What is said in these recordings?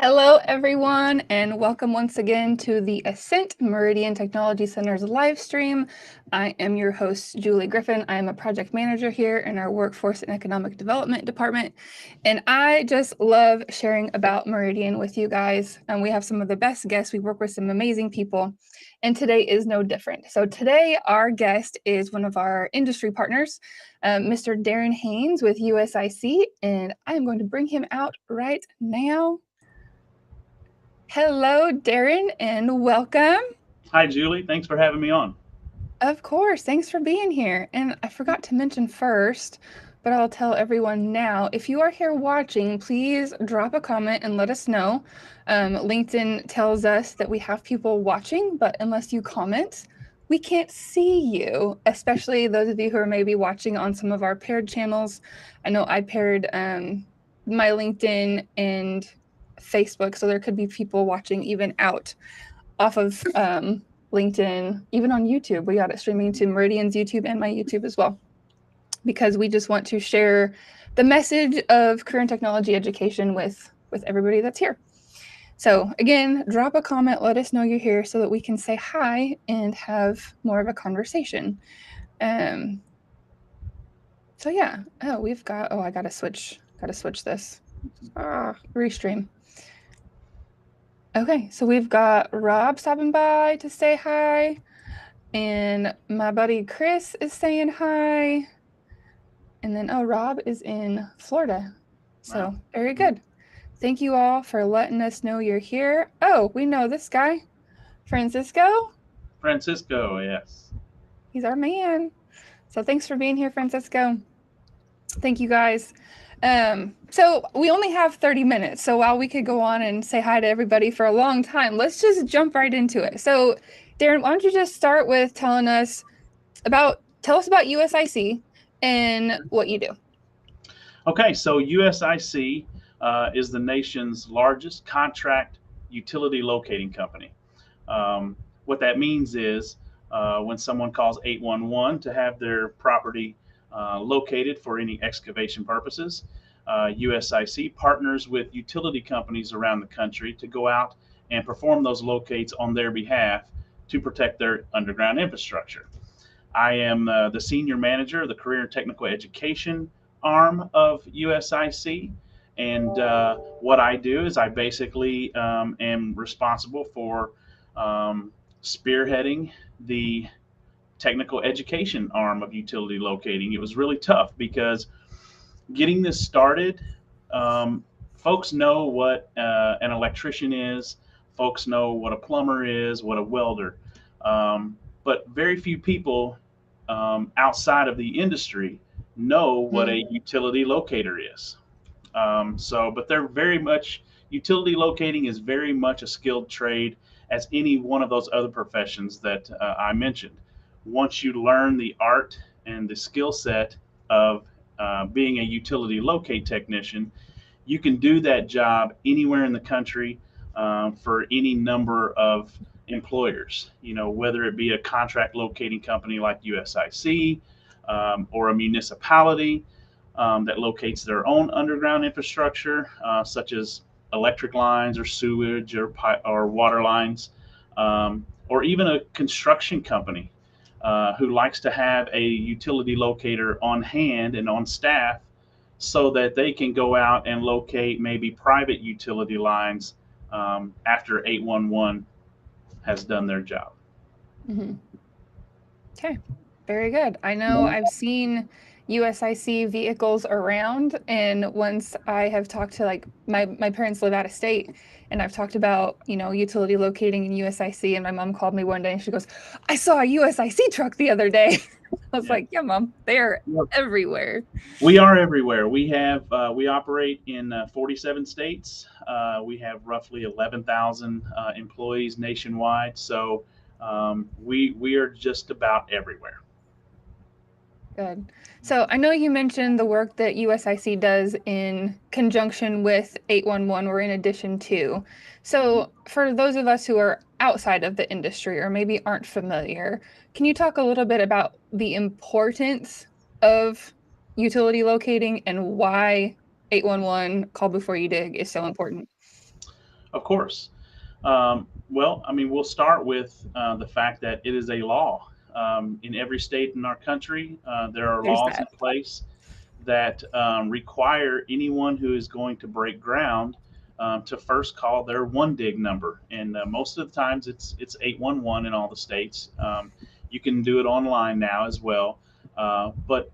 Hello, everyone, and welcome once again to the Ascent Meridian Technology Center's live stream. I am your host, Julie Griffin. I am a project manager here in our Workforce and Economic Development Department, and I just love sharing about Meridian with you guys. And we have some of the best guests. We work with some amazing people, and today is no different. So today, our guest is one of our industry partners, Mr. Darrin Haynes with USIC, and I am going to bring him out right now. Hello, Darrin, and welcome. Hi, Julie. Thanks for having me on. Of course, thanks for being here. And I forgot to mention first, but I'll tell everyone now, if you are here watching, please drop a comment and let us know. LinkedIn tells us that we have people watching, but unless you comment, we can't see you, especially those of you who are maybe watching on some of our paired channels. I know I paired my LinkedIn and Facebook, so there could be people watching even out off of LinkedIn, even on YouTube. We got it streaming to Meridian's YouTube and my YouTube as well, because we just want to share the message of career and technology education with everybody that's here. So again, drop a comment, let us know you're here so that we can say hi and have more of a conversation. So yeah, I gotta switch this. Restream. Okay, so we've got Rob stopping by to say hi, and my buddy Chris is saying hi. And then, Rob is in Florida. So Wow. very good. Thank you all for letting us know you're here. Oh, we know this guy, Francisco. Francisco, yes. He's our man. So thanks for being here, Francisco. Thank you guys. So we only have 30 minutes. So while we could go on and say hi to everybody for a long time, let's just jump right into it. So Darrin, why don't you just start with tell us about USIC and what you do. Okay, so USIC is the nation's largest contract utility locating company. What that means is when someone calls 811 to have their property located for any excavation purposes, USIC partners with utility companies around the country to go out and perform those locates on their behalf to protect their underground infrastructure. I am the senior manager of the Career and Technical Education arm of USIC. And what I do is I basically am responsible for spearheading the technical education arm of utility locating. It was really tough because getting this started, folks know what an electrician is, folks know what a plumber is, what a welder. But very few people outside of the industry know what a utility locator is. But they're very much, utility locating is very much a skilled trade as any one of those other professions that I mentioned. Once you learn the art and the skill set of being a utility locate technician, you can do that job anywhere in the country for any number of employers. You know, whether it be a contract locating company like USIC or a municipality that locates their own underground infrastructure, such as electric lines or sewage or water lines, or even a construction company who likes to have a utility locator on hand and on staff so that they can go out and locate maybe private utility lines after 811 has done their job. Mm-hmm. Okay, very good. I know I've seen USIC vehicles around, and once I have talked to, like, my parents live out of state, and I've talked about, utility locating in USIC, and my mom called me one day and she goes, I saw a USIC truck the other day. I was like, yeah, Mom, they're everywhere. We are everywhere. We operate in 47 states. We have roughly 11,000 employees nationwide. So we are just about everywhere. Good. So I know you mentioned the work that USIC does in conjunction with 811 or in addition to. So for those of us who are outside of the industry or maybe aren't familiar, can you talk a little bit about the importance of utility locating and why 811 call before you dig is so important? Of course. Well, I mean, we'll start with the fact that it is a law. In every state in our country, there are There's laws in that. place that require anyone who is going to break ground to first call their one dig number. And most of the times it's 811 in all the states. You can do it online now as well. But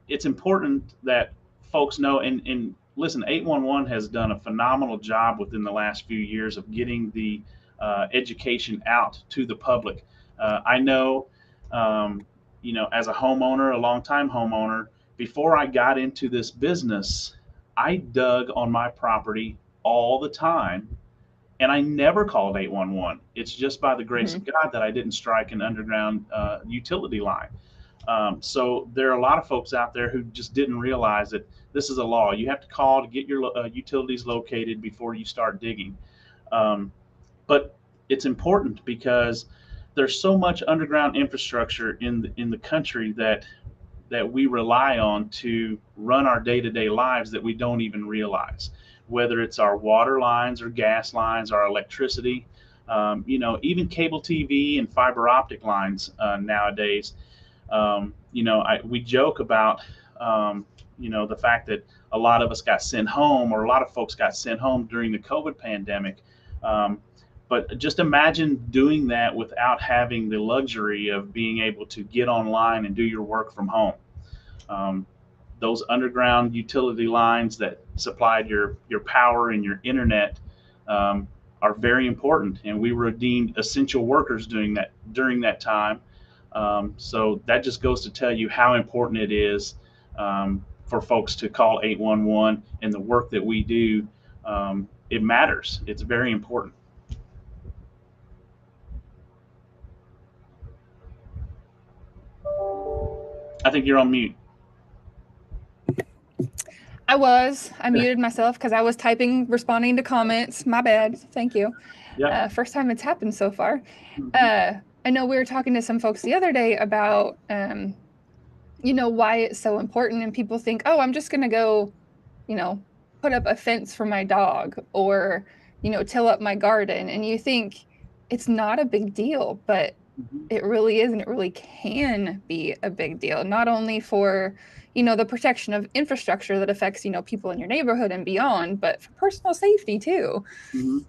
it's important that folks know and listen, 811 has done a phenomenal job within the last few years of getting the education out to the public. I know, as a homeowner, a longtime homeowner, before I got into this business, I dug on my property all the time and I never called 811. It's just by the grace Hmm. of God that I didn't strike an underground utility line. So there are a lot of folks out there who just didn't realize that this is a law. You have to call to get your utilities located before you start digging. Um, but it's important because there's so much underground infrastructure in the country that we rely on to run our day-to-day lives that we don't even realize, whether it's our water lines or gas lines, our electricity, even cable TV and fiber optic lines nowadays. We joke about, the fact that a lot of us got sent home, or a lot of folks got sent home during the COVID pandemic. Um, but just imagine doing that without having the luxury of being able to get online and do your work from home. Um, those underground utility lines that supplied your power and your internet um, are very important, and we were deemed essential workers during that time. So that just goes to tell you how important it is for folks to call 811 and the work that we do. It matters. It's very important. I think you're on mute. I muted myself because I was typing, responding to comments. My bad. Thank you. Yep. First time it's happened so far. Mhm. I know we were talking to some folks the other day about, why it's so important. And people think, oh, I'm just going to go, put up a fence for my dog or, till up my garden. And you think it's not a big deal, but Mhm. it really is, and it really can be a big deal, not only for, the protection of infrastructure that affects, people in your neighborhood and beyond, but for personal safety too. Mhm.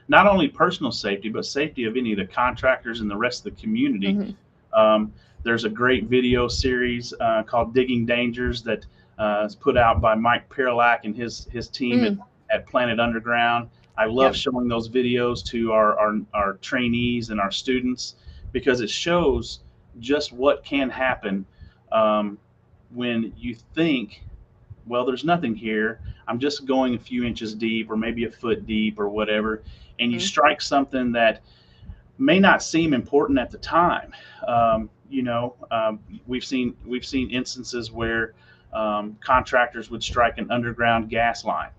Not only personal safety, but safety of any of the contractors and the rest of the community. Hmm. Um, there's a great video series called Digging Dangers that is put out by Mike Perlack and his team at, Mm, at Planet Underground. I love yep. showing those videos to our trainees and our students because it shows just what can happen um, when you think, well, there's nothing here. I'm just going a few inches deep or maybe a foot deep or whatever. And you Hmm. strike something that may not seem important at the time. We've seen instances where contractors would strike an underground gas line,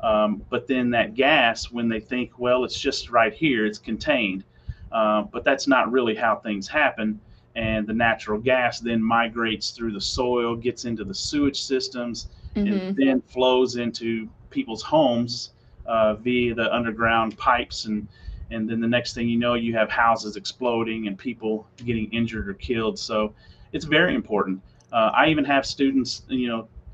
but then that gas, when they think, well, it's just right here, it's contained, but that's not really how things happen. And the natural gas then migrates through the soil, gets into the sewage systems, and Hmm. then flows into people's homes via the underground pipes. And then the next thing you know, you have houses exploding and people getting injured or killed. So it's very important. I even have students,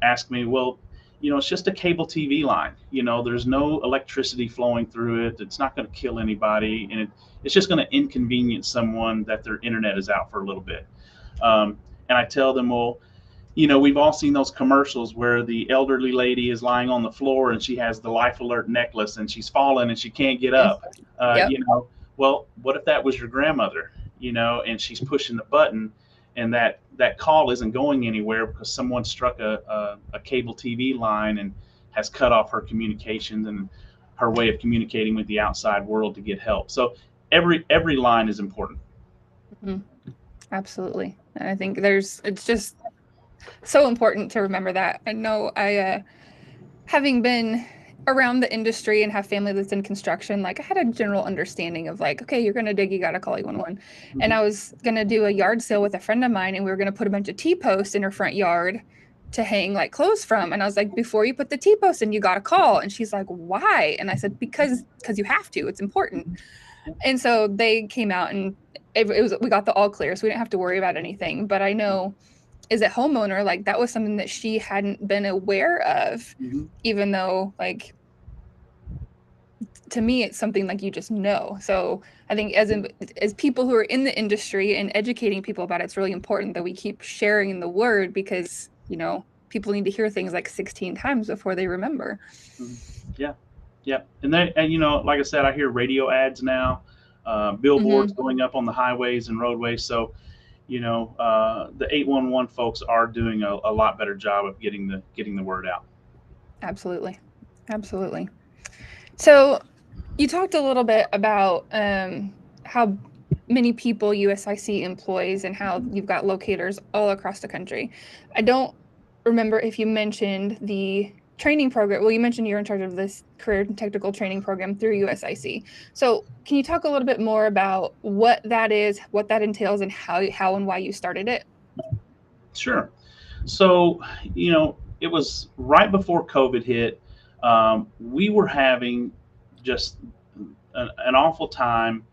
ask me, well, it's just a cable TV line. There's no electricity flowing through it. It's not going to kill anybody, and it's just going to inconvenience someone that their internet is out for a little bit. And I tell them, well, we've all seen those commercials where the elderly lady is lying on the floor and she has the life alert necklace and she's fallen and she can't get Mm, up. Uh, yep. you know, well, what if that was your grandmother? And she's pushing the button, and that call isn't going anywhere because someone struck a cable TV line and has cut off her communications and her way of communicating with the outside world to get help. So every line is important. Mhm. Absolutely. And I think it's just so important to remember that. I know having been around the industry and have family that's in construction, like I had a general understanding of like, okay, you're gonna dig, you gotta call 811. And Mm-hmm. I was gonna do a yard sale with a friend of mine, and we were gonna put a bunch of T-posts in her front yard. to hang like clothes from. And I was like, before you put the T-post in, you got to call. And she's like, why? And I said, because you have to, it's important. And so they came out and it was, we got the all clear. So we didn't have to worry about anything. But I know as a homeowner, like that was something that she hadn't been aware of, Mm-hmm. even though like, to me, it's something like you just know. So I think as people who are in the industry and educating people about it, it's really important that we keep sharing the word because, you know, people need to hear things like 16 times before they remember. Mm-hmm. Yeah, yeah, and you know, like I said, I hear radio ads now, billboards Mm-hmm. going up on the highways and roadways. So you know, the 811 folks are doing a lot better job of getting the word out. Absolutely. Absolutely. So you talked a little bit about how many people USIC employs and how you've got locators all across the country. I don't remember if you mentioned the training program. Well, you mentioned you're in charge of this career and technical training program through USIC. So can you talk a little bit more about what that is, what that entails, and how and why you started it? Sure. So, you know, it was right before COVID hit. We were having just an awful time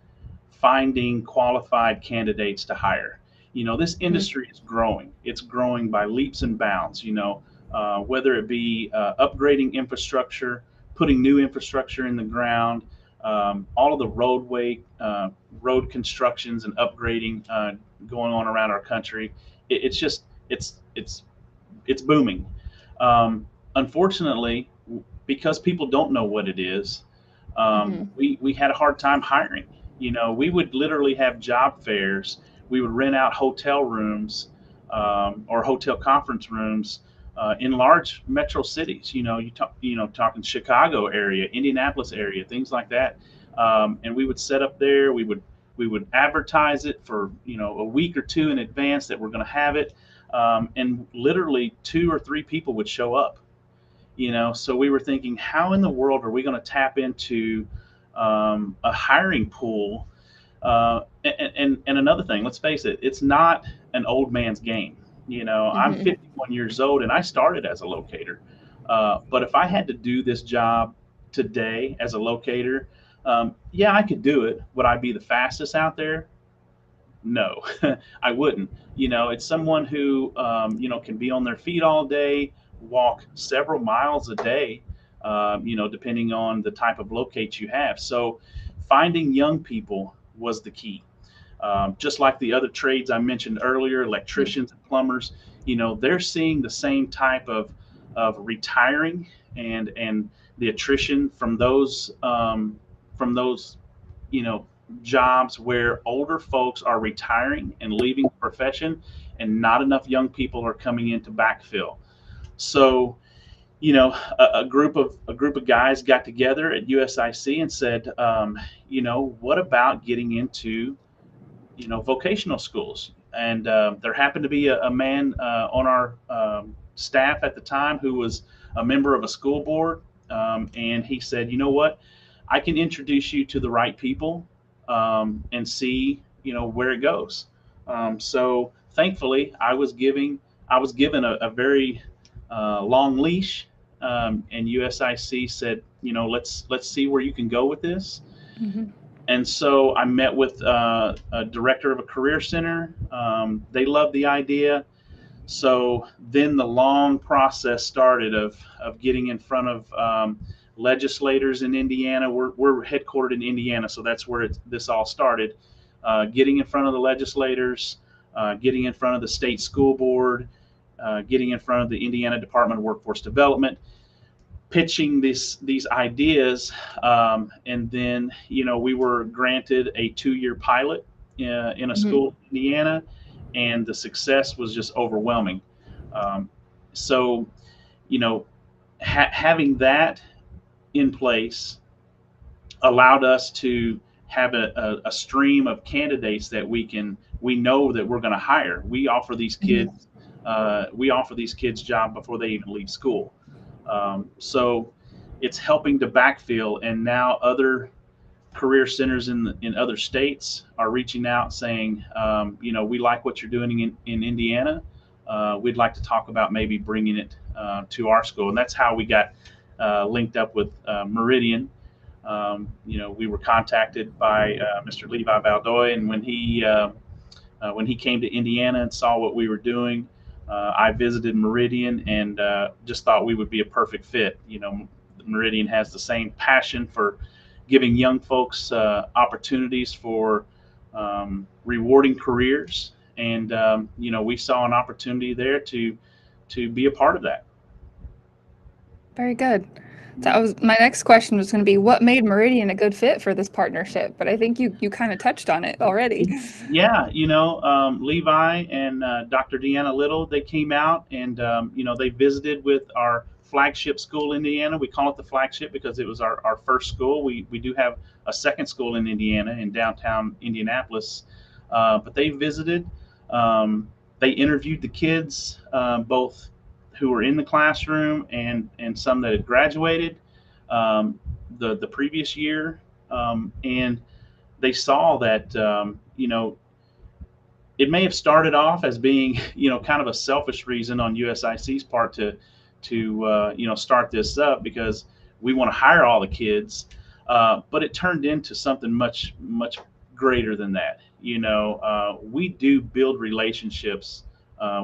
finding qualified candidates to hire. You know, this Mm-hmm. industry is growing. It's growing by leaps and bounds. You know, whether it be upgrading infrastructure, putting new infrastructure in the ground, all of the road constructions and upgrading going on around our country. It's just it's booming. Unfortunately, because people don't know what it is, Mm-hmm. we had a hard time hiring. You know, we would literally have job fairs. We would rent out hotel rooms or hotel conference rooms in large metro cities. Talking Chicago area, Indianapolis area, things like that. And we would set up there. We would advertise it for a week or two in advance that we're going to have it, and literally 2 or 3 people would show up. So we were thinking, how in the world are we going to tap into a hiring pool? And another thing, let's face it, it's not an old man's game. I'm Mm-hmm. 51 years old and I started as a locator. But if I had to do this job today as a locator, yeah, I could do it. Would I be the fastest out there? No, I wouldn't. It's someone who can be on their feet all day, walk several miles a day, depending on the type of locate you have. So finding young people was the key. Just like the other trades I mentioned earlier, electricians and plumbers, they're seeing the same type of retiring and the attrition from those you know jobs where older folks are retiring and leaving the profession, and not enough young people are coming in to backfill. So a group of guys got together at USIC and said, what about getting into vocational schools? And there happened to be a man on our staff at the time who was a member of a school board, and he said, you know what, I can introduce you to the right people, and see where it goes. So thankfully, I was given a very long leash, and USIC said, let's see where you can go with this. Mm-hmm. And so I met with a director of a career center. They loved the idea. So then the long process started of getting in front of legislators in Indiana. We're headquartered in Indiana, so that's where this all started. Getting in front of the legislators, getting in front of the state school board, getting in front of the Indiana Department of Workforce Development, pitching these ideas, and then we were granted a 2-year pilot in a Mm-hmm. school in Indiana, and the success was just overwhelming. So having that in place allowed us to have a stream of candidates that we know that we're going to hire. Mm-hmm. We offer these kids job before they even leave school. So it's helping to backfill, and now other career centers in other states are reaching out saying, we like what you're doing in Indiana. we'd like to talk about maybe bringing it to our school. And that's how we got linked up with Meridian. We were contacted by Mr. Levi Baldoy, and when he came to Indiana and saw what we were doing, I visited Meridian and just thought we would be a perfect fit. Meridian has the same passion for giving young folks opportunities for rewarding careers, and we saw an opportunity there to be a part of that. Very good. So my next question was going to be, what made Meridian a good fit for this partnership? But I think you kind of touched on it already. Yeah, Levi and Dr. Deanna Little, they came out and they visited with our flagship school in Indiana. We call it the flagship because it was our first school. We do have a second school in Indiana, in downtown Indianapolis, but they visited. They interviewed the kids, both who were in the classroom and some that had graduated the previous year, and they saw that it may have started off as being kind of a selfish reason on USIC's part to start this up because we want to hire all the kids, but it turned into something much greater than that. We do build relationships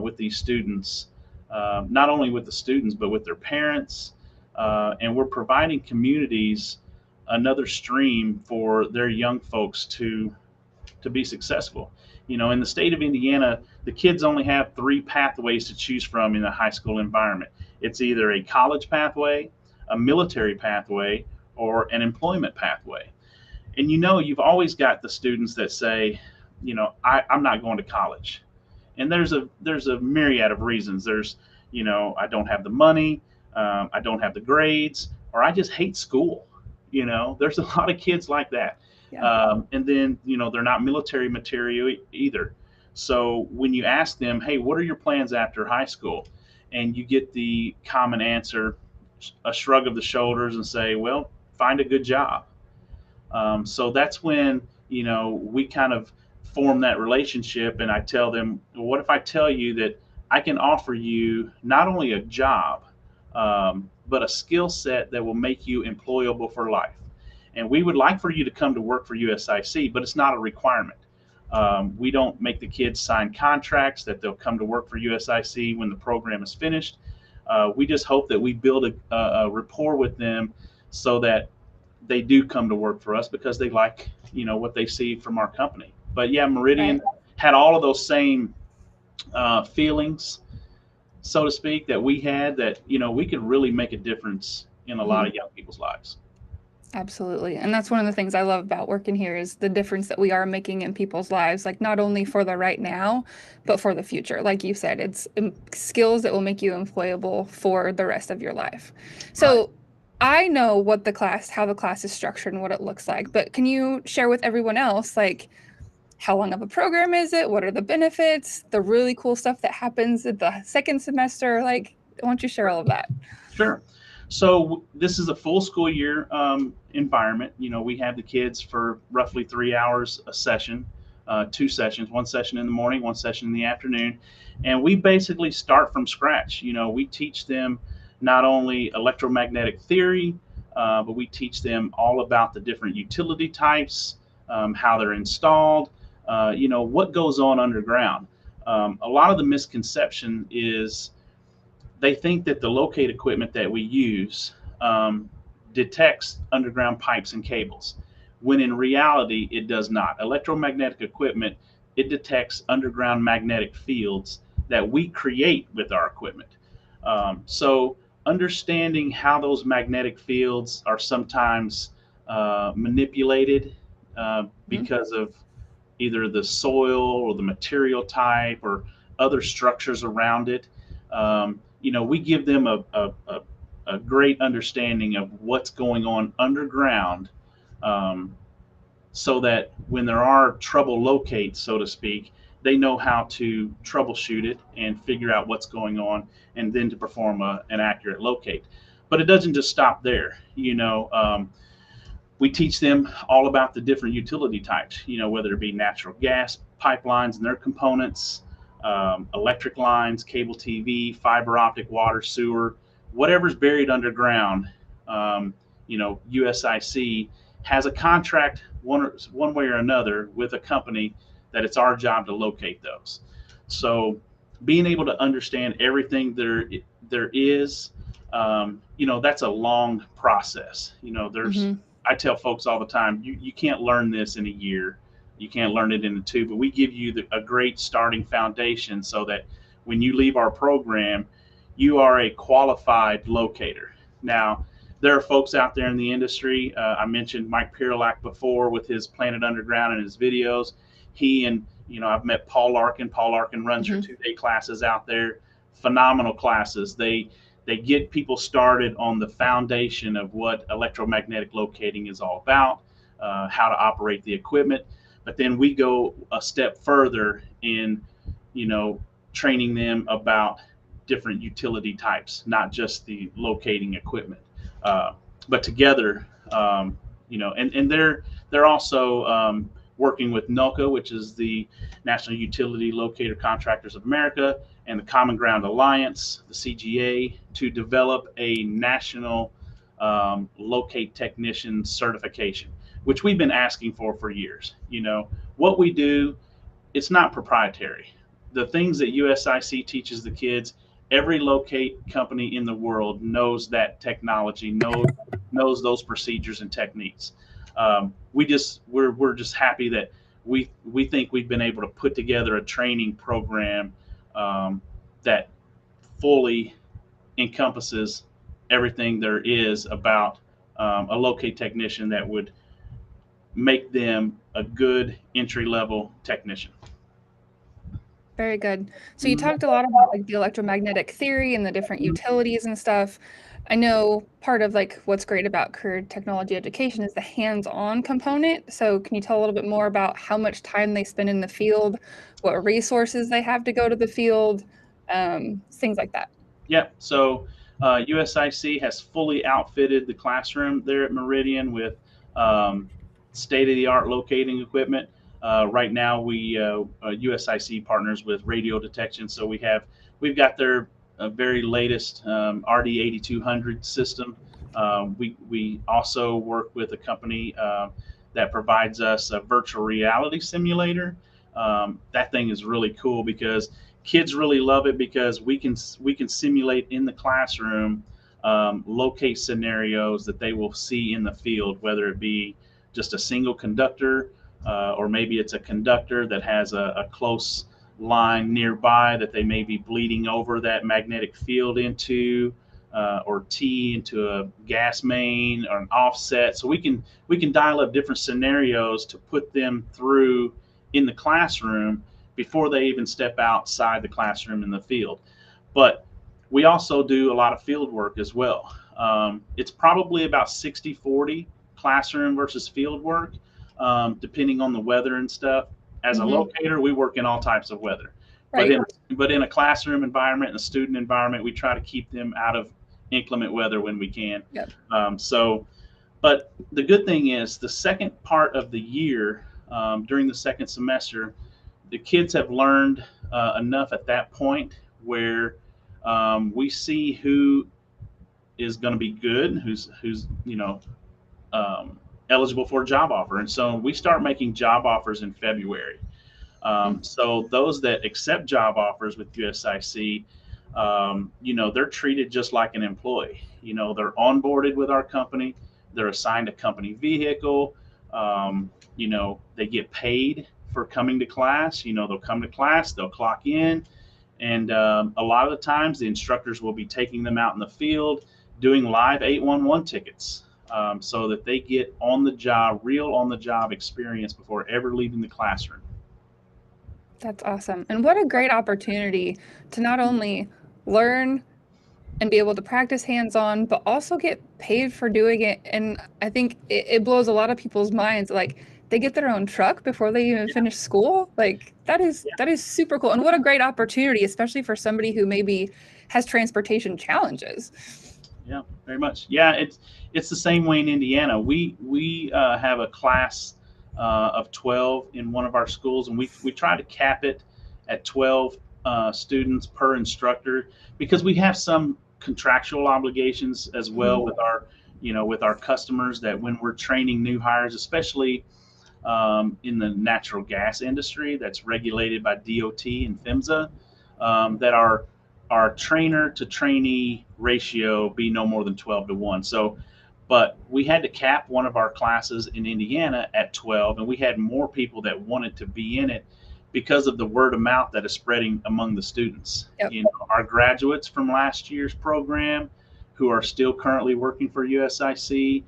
with these students, not only with the students but with their parents, and we're providing communities another stream for their young folks to be successful. In the state of Indiana, the kids only have 3 pathways to choose from in a high school environment. It's either a college pathway, a military pathway, or an employment pathway. And you've always got the students that say, I'm not going to college. And there's a myriad of reasons. There's, I don't have the money, I don't have the grades, or I just hate school. There's a lot of kids like that. Yeah. And then, they're not military material either. So when you ask them, hey, what are your plans after high school? And you get the common answer, a shrug of the shoulders and say, well, find a good job. So that's when, we kind of form that relationship. And I tell them, well, what if I tell you that I can offer you not only a job, but a skill set that will make you employable for life. And we would like for you to come to work for USIC, but it's not a requirement. We don't make the kids sign contracts that they'll come to work for USIC when the program is finished. We just hope that we build a rapport with them so that they do come to work for us because they like, what they see from our company. But yeah, Meridian had all of those same feelings, so to speak, that we had, that we could really make a difference in a lot of young people's lives. Absolutely. And that's one of the things I love about working here is the difference that we are making in people's lives, like not only for the right now, but for the future. Like you said, it's skills that will make you employable for the rest of your life. So I know how the class is structured and what it looks like, but can you share with everyone else, like, how long of a program is it? What are the benefits? The really cool stuff that happens at the second semester? Like, why don't you share all of that? Sure. So this is a full school year environment. We have the kids for roughly 3 hours a session, 2 sessions, 1 session in the morning, 1 session in the afternoon. And we basically start from scratch. We teach them not only electromagnetic theory, but we teach them all about the different utility types, how they're installed, what goes on underground. A lot of the misconception is they think that the locate equipment that we use detects underground pipes and cables, when in reality it does not. Electromagnetic equipment, it detects underground magnetic fields that we create with our equipment. So understanding how those magnetic fields are sometimes manipulated because of either the soil or the material type or other structures around it. We give them a great understanding of what's going on underground, so that when there are trouble locates, so to speak, they know how to troubleshoot it and figure out what's going on, and then to perform an accurate locate. But it doesn't just stop there. We teach them all about the different utility types, whether it be natural gas pipelines and their components, electric lines, cable TV, fiber optic, water, sewer, whatever's buried underground. USIC has a contract one way or another with a company that it's our job to locate those. So being able to understand everything there is, that's a long process. I tell folks all the time, you can't learn this in a year. You can't learn it in 2, but we give you a great starting foundation so that when you leave our program, you are a qualified locator. Now, there are folks out there in the industry. I mentioned Mike Pirlak before with his Planet Underground and his videos. He and, I've met Paul Larkin. Paul Larkin runs your 2-day classes out there. Phenomenal classes. They get people started on the foundation of what electromagnetic locating is all about, how to operate the equipment. But then we go a step further in, training them about different utility types, not just the locating equipment. But together, and they're also working with NULCA, which is the National Utility Locator Contractors of America, and the Common Ground Alliance, the CGA, to develop a national locate technician certification, which we've been asking for years. What we do, it's not proprietary. The things that USIC teaches the kids, every locate company in the world knows that technology, knows those procedures and techniques. We're just happy that we think we've been able to put together a training program that fully encompasses everything there is about a locate technician that would make them a good entry-level technician. Very good. So you talked a lot about like the electromagnetic theory and the different utilities and stuff. I know part of like what's great about career technology education is the hands-on component. So can you tell a little bit more about how much time they spend in the field, what resources they have to go to the field, things like that? Yeah. So USIC has fully outfitted the classroom there at Meridian with state-of-the-art locating equipment. Right now, USIC partners with radio detection, so we've got their very latest RD8200 system. We also work with a company that provides us a virtual reality simulator. That thing is really cool because kids really love it because we can simulate in the classroom, locate scenarios that they will see in the field, whether it be just a single conductor, or maybe it's a conductor that has a close line nearby that they may be bleeding over that magnetic field into, or T into a gas main or an offset. So we can dial up different scenarios to put them through in the classroom before they even step outside the classroom in the field. But we also do a lot of field work as well. It's probably about 60-40 classroom versus field work, depending on the weather and stuff. As a locator, we work in all types of weather. Right. But in a classroom environment and a student environment, we try to keep them out of inclement weather when we can. Yep. But the good thing is the second part of the year, during the second semester, the kids have learned enough at that point where we see who is going to be good, who's eligible for a job offer. And so we start making job offers in February. So those that accept job offers with USIC, they're treated just like an employee. They're onboarded with our company. They're assigned a company vehicle. They get paid for coming to class. They'll come to class, they'll clock in. And a lot of the times the instructors will be taking them out in the field, doing live 811 tickets. So that they get real on the job experience before ever leaving the classroom. That's awesome. And what a great opportunity to not only learn and be able to practice hands-on, but also get paid for doing it. And I think it blows a lot of people's minds. Like they get their own truck before they even finish school. Like that is super cool. And what a great opportunity, especially for somebody who maybe has transportation challenges. Yeah, very much. Yeah, it's the same way in Indiana. We have a class of 12 in one of our schools, and we try to cap it at 12 students per instructor, because we have some contractual obligations as well with our, with our customers, that when we're training new hires, especially in the natural gas industry that's regulated by DOT and PHMSA, that our trainer to trainee ratio be no more than 12 to 1. So, but we had to cap one of our classes in Indiana at 12, and we had more people that wanted to be in it because of the word of mouth that is spreading among the students. Yep. Our graduates from last year's program who are still currently working for USIC,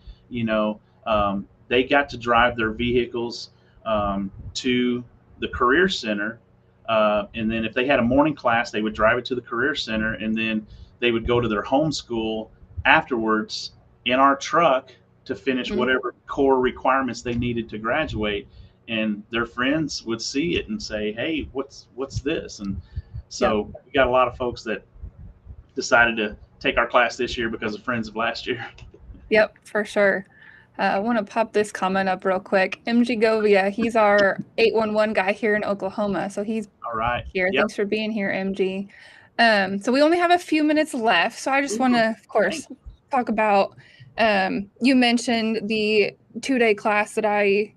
they got to drive their vehicles to the career center. And then if they had a morning class, they would drive it to the career center, and then they would go to their home school afterwards in our truck to finish whatever core requirements they needed to graduate. And their friends would see it and say, "Hey, what's this?" And so we got a lot of folks that decided to take our class this year because of friends of last year. Yep, for sure. I want to pop this comment up real quick. MG Govia, he's our 811 guy here in Oklahoma, so he's All right. here. Yep. Thanks for being here, MG. So we only have a few minutes left, so I just want to, of course, talk about, you mentioned the 2-day class that I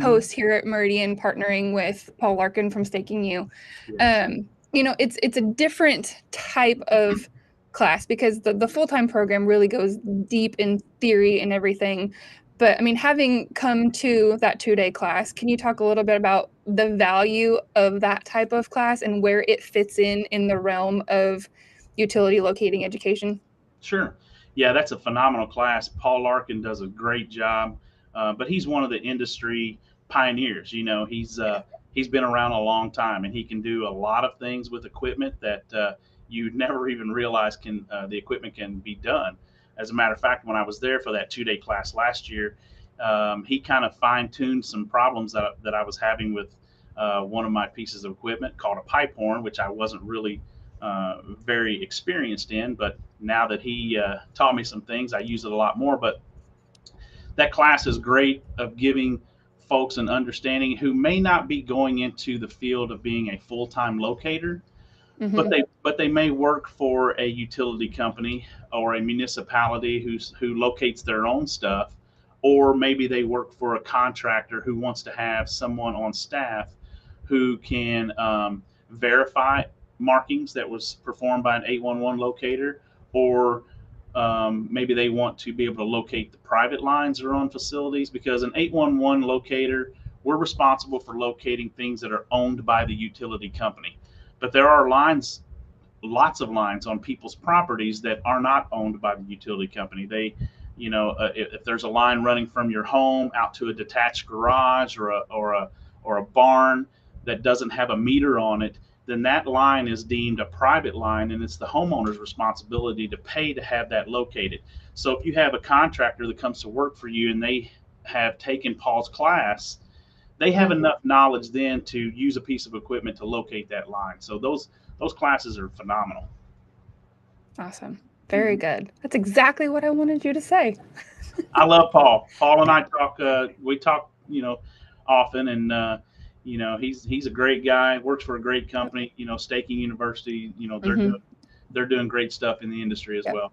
host here at Meridian, partnering with Paul Larkin from Staking You. Yes. It's a different type of class because the full-time program really goes deep in theory and everything. But I mean, having come to that 2-day class, can you talk a little bit about the value of that type of class and where it fits in the realm of utility locating education? Sure. Yeah, that's a phenomenal class. Paul Larkin does a great job, but he's one of the industry pioneers. He's been around a long time, and he can do a lot of things with equipment that you'd never even realize the equipment can be done. As a matter of fact, when I was there for that 2-day class last year, he kind of fine-tuned some problems that I was having with one of my pieces of equipment called a pipe horn, which I wasn't really very experienced in. But now that he taught me some things, I use it a lot more. But that class is great of giving folks an understanding who may not be going into the field of being a full-time locator, but they may work for a utility company or a municipality who locates their own stuff, or maybe they work for a contractor who wants to have someone on staff who can verify markings that was performed by an 811 locator, or maybe they want to be able to locate the private lines that are on facilities, because an 811 locator, we're responsible for locating things that are owned by the utility company. But there are lines, lots of lines on people's properties that are not owned by the utility company. If there's a line running from your home out to a detached garage or a barn that doesn't have a meter on it, then that line is deemed a private line, and it's the homeowner's responsibility to pay to have that located. So if you have a contractor that comes to work for you and they have taken Paul's class, they have enough knowledge then to use a piece of equipment to locate that line. So those classes are phenomenal. Awesome. Very good. That's exactly what I wanted you to say. I love Paul. Paul and I talk. We talk, often, and he's a great guy. Works for a great company. Staking University. They're doing great stuff in the industry as well.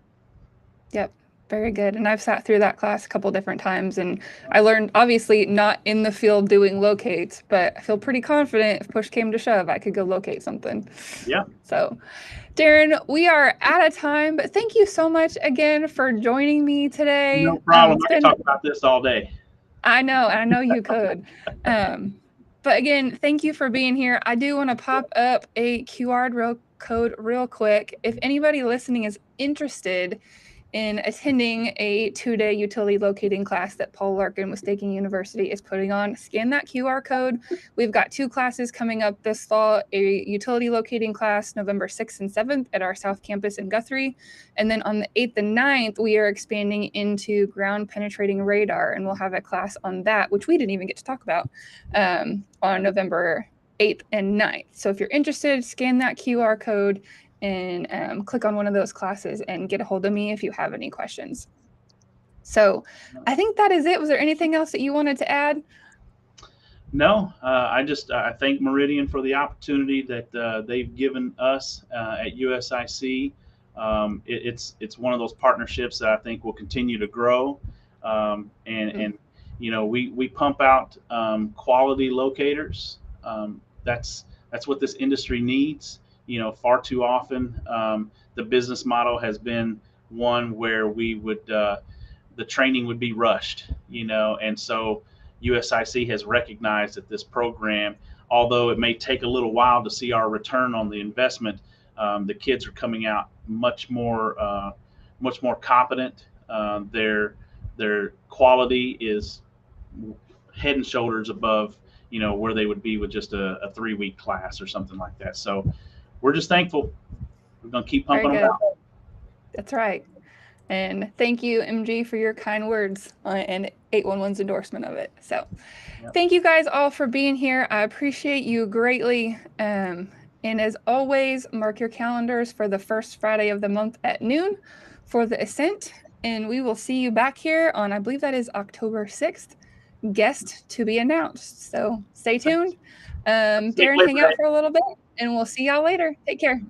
Yep. Very good. And I've sat through that class a couple different times, and I learned, obviously not in the field doing locates, but I feel pretty confident if push came to shove, I could go locate something. Yeah. So, Darrin, we are out of time, but thank you so much again for joining me today. No problem. I can talk about this all day. I know you could. But again, thank you for being here. I do want to pop up a QR code real quick. If anybody listening is interested in attending a 2-day utility locating class that Paul Larkin with Staking University is putting on, scan that QR code. We've got 2 classes coming up this fall, a utility locating class November 6th and 7th at our South Campus in Guthrie. And then on the 8th and 9th, we are expanding into ground penetrating radar, and we'll have a class on that, which we didn't even get to talk about, on November 8th and 9th. So if you're interested, scan that QR code and click on one of those classes and get a hold of me if you have any questions. So I think that is it. Was there anything else that you wanted to add? No, I thank Meridian for the opportunity that they've given us at USIC. It's one of those partnerships that I think will continue to grow, and we pump out quality locators. That's what this industry needs. Far too often the business model has been one where the training would be rushed, and so USIC has recognized that this program, although it may take a little while to see our return on the investment, the kids are coming out much more competent. Their quality is head and shoulders above, where they would be with just a 3-week class or something like that. So we're just thankful. We're going to keep Very pumping them good. out. That's right. And thank you, MG, for your kind words and 811's endorsement of it. So thank you guys all for being here. I appreciate you greatly. And as always, mark your calendars for the first Friday of the month at noon for the Ascent. And we will see you back here on, I believe that is October 6th, guest to be announced. So stay tuned. Darrin, hang out for a little bit, and we'll see y'all later. Take care.